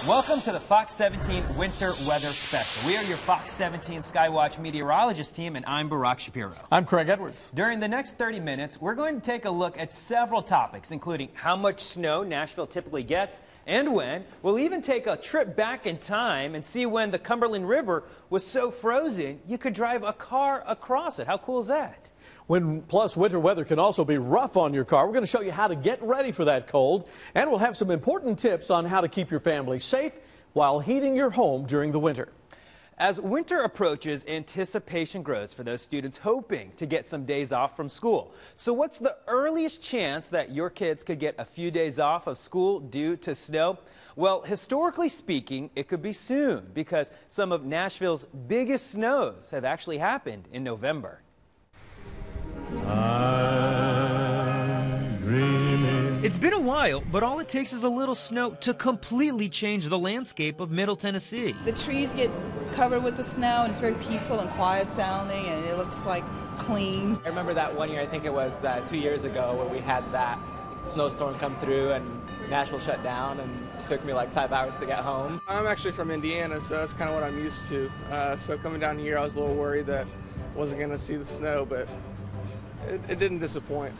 Welcome to the Fox 17 Winter Weather Special. We are your Fox 17 Skywatch meteorologist team, and I'm Barack Shapiro. I'm Craig Edwards. During the next 30 minutes, we're going to take a look at several topics, including how much snow Nashville typically gets and when. We'll even take a trip back in time and see when the Cumberland River was so frozen you could drive a car across it. How cool is that? Plus, winter weather can also be rough on your car. We're going to show you how to get ready for that cold, and we'll have some important tips on how to keep your family safe while heating your home during the winter. As winter approaches, anticipation grows for those students hoping to get some days off from school. So what's the earliest chance that your kids could get a few days off of school due to snow? Well, historically speaking, it could be soon because some of Nashville's biggest snows have actually happened in November. It's been a while, but all it takes is a little snow to completely change the landscape of Middle Tennessee. The trees get covered with the snow, and it's very peaceful and quiet sounding, and it looks like clean. I remember that one year, I think it was 2 years ago, where we had that snowstorm come through and Nashville shut down, and it took me like 5 hours to get home. I'm actually from Indiana, so that's kind of what I'm used to. So coming down here, I was a little worried that I wasn't going to see the snow, but it didn't disappoint.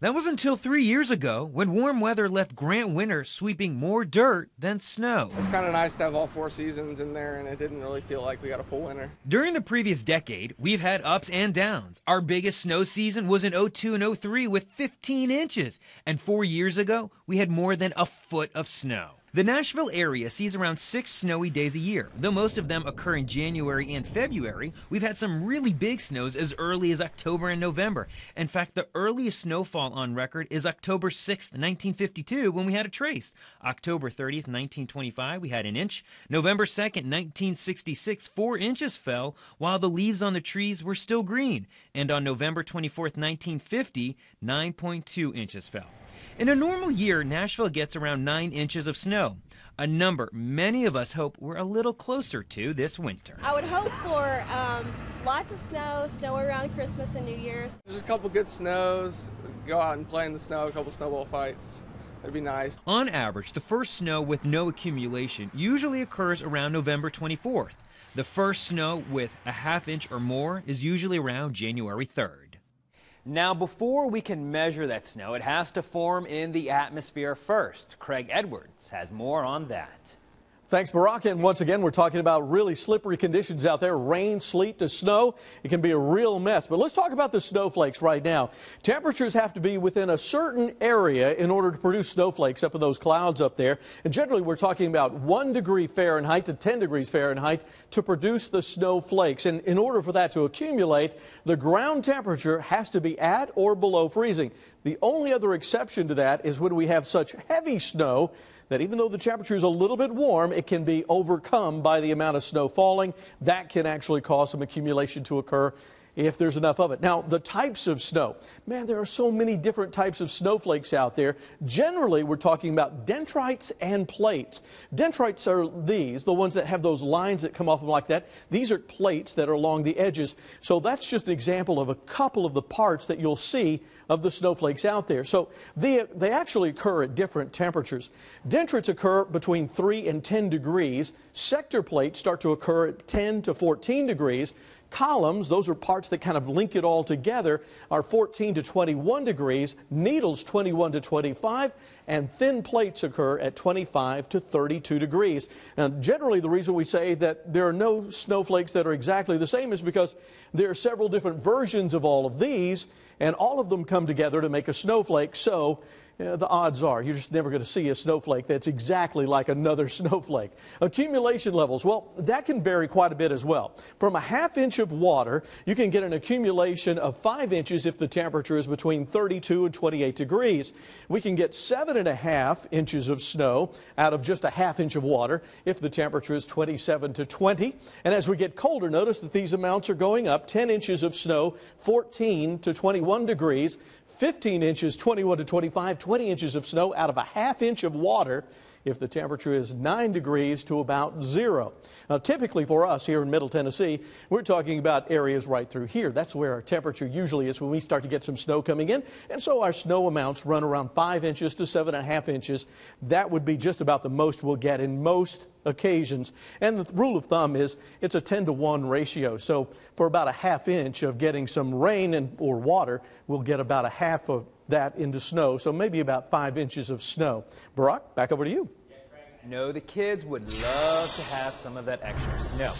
That was until 3 years ago when warm weather left Grant winter sweeping more dirt than snow. It's kind of nice to have all 4 seasons in there, and it didn't really feel like we got a full winter. During the previous decade, we've had ups and downs. Our biggest snow season was in 02 and 03 with 15 inches. And 4 years ago, we had more than a foot of snow. The Nashville area sees around 6 snowy days a year. Though most of them occur in January and February, we've had some really big snows as early as October and November. In fact, the earliest snowfall on record is October 6th, 1952, when we had a trace. October 30th, 1925, we had an inch. November 2nd, 1966, 4 inches fell while the leaves on the trees were still green. And on November 24th, 1950, 9.2 inches fell. In a normal year, Nashville gets around 9 inches of snow, a number many of us hope we're a little closer to this winter. I would hope for lots of snow around Christmas and New Year's. There's a couple good snows, go out and play in the snow, a couple snowball fights. That'd be nice. On average, the first snow with no accumulation usually occurs around November 24th. The first snow with a ½ inch or more is usually around January 3rd. Now, before we can measure that snow, it has to form in the atmosphere first. Craig Edwards has more on that. Thanks, Barack. And once again, we're talking about really slippery conditions out there. Rain, sleet to snow. It can be a real mess. But let's talk about the snowflakes right now. Temperatures have to be within a certain area in order to produce snowflakes up in those clouds up there. And generally, we're talking about 1 degree Fahrenheit to 10 degrees Fahrenheit to produce the snowflakes. And in order for that to accumulate, the ground temperature has to be at or below freezing. The only other exception to that is when we have such heavy snow that even though the temperature is a little bit warm, it can be overcome by the amount of snow falling. That can actually cause some accumulation to occur if there's enough of it. Now, the types of snow. Man, there are so many different types of snowflakes out there. Generally, we're talking about dendrites and plates. Dendrites are these, the ones that have those lines that come off them like that. These are plates that are along the edges. So that's just an example of a couple of the parts that you'll see of the snowflakes out there. So they actually occur at different temperatures. Dendrites occur between 3 and 10 degrees. Sector plates start to occur at 10 to 14 degrees. Columns, those are parts that kind of link it all together, are 14 to 21 degrees. Needles, 21 to 25. And thin plates occur at 25 to 32 degrees. Now, generally, the reason we say that there are no snowflakes that are exactly the same is because there are several different versions of all of these, and all of them come together to make a snowflake. So the odds are you're just never going to see a snowflake that's exactly like another snowflake. Accumulation levels, well, that can vary quite a bit as well. From a ½ inch of water, you can get an accumulation of 5 inches if the temperature is between 32 and 28 degrees. We can get 7½ inches of snow out of just a ½ inch of water if the temperature is 27 to 20. And as we get colder, notice that these amounts are going up. 10 inches of snow, 14 to 21 degrees. 15 inches, 21 to 25, 20 inches of snow out of a ½ inch of water if the temperature is 9 degrees to about 0. Now, typically for us here in Middle Tennessee, we're talking about areas right through here. That's where our temperature usually is when we start to get some snow coming in. And so our snow amounts run around 5 inches to 7.5 inches. That would be just about the most we'll get in most occasions. And the rule of thumb is it's a 10-to-1 ratio. So for about a ½ inch of getting some rain or water, we'll get about a half of that into snow. So maybe about 5 inches of snow. Barack, back over to you. No, the kids would love to have some of that extra snow.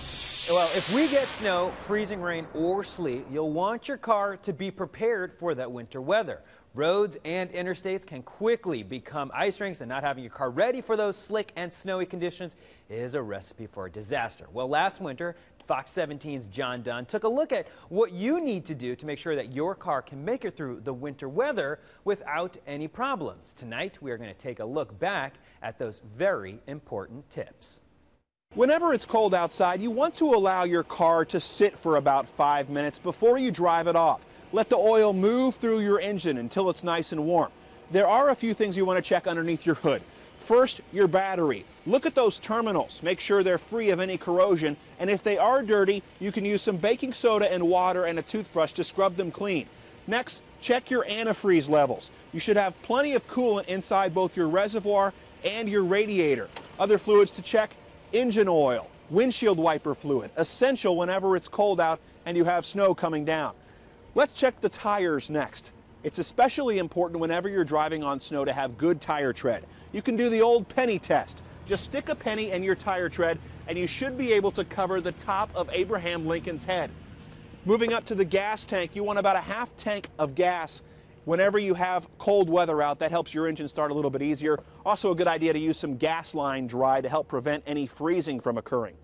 Well, if we get snow, freezing rain, or sleet, you'll want your car to be prepared for that winter weather. Roads and interstates can quickly become ice rinks, and not having your car ready for those slick and snowy conditions is a recipe for a disaster. Well, last winter, Fox 17's John Dunn took a look at what you need to do to make sure that your car can make it through the winter weather without any problems. Tonight, we are going to take a look back at those very important tips. Whenever it's cold outside, you want to allow your car to sit for about 5 minutes before you drive it off. Let the oil move through your engine until it's nice and warm. There are a few things you want to check underneath your hood. First, your battery. Look at those terminals. Make sure they're free of any corrosion, and if they are dirty, you can use some baking soda and water and a toothbrush to scrub them clean. Next, check your antifreeze levels. You should have plenty of coolant inside both your reservoir and your radiator. Other fluids to check: engine oil, windshield wiper fluid, essential whenever it's cold out and you have snow coming down. Let's check the tires next. It's especially important whenever you're driving on snow to have good tire tread. You can do the old penny test. Just stick a penny in your tire tread and you should be able to cover the top of Abraham Lincoln's head. Moving up to the gas tank, you want about a ½ tank of gas whenever you have cold weather out. That helps your engine start a little bit easier. Also a good idea to use some gas line dry to help prevent any freezing from occurring.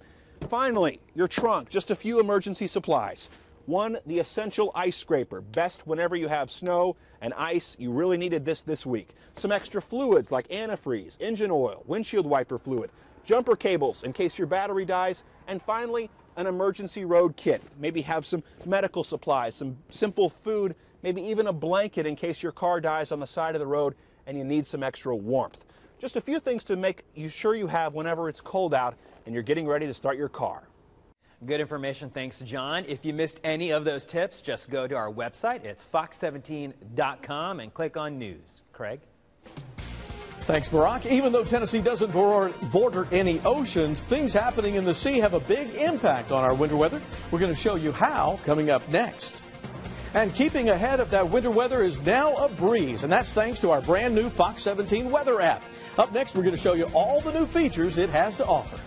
Finally, your trunk, just a few emergency supplies. One, the essential ice scraper, best whenever you have snow and ice. You really needed this week. Some extra fluids like antifreeze, engine oil, windshield wiper fluid, jumper cables in case your battery dies, and finally, an emergency road kit. Maybe have some medical supplies, some simple food, maybe even a blanket in case your car dies on the side of the road and you need some extra warmth. Just a few things to make you sure you have whenever it's cold out and you're getting ready to start your car. Good information. Thanks, John. If you missed any of those tips, just go to our website. It's fox17.com and click on News. Craig? Thanks, Barack. Even though Tennessee doesn't border any oceans, things happening in the sea have a big impact on our winter weather. We're going to show you how coming up next. And keeping ahead of that winter weather is now a breeze, and that's thanks to our brand new Fox 17 weather app. Up next, we're going to show you all the new features it has to offer.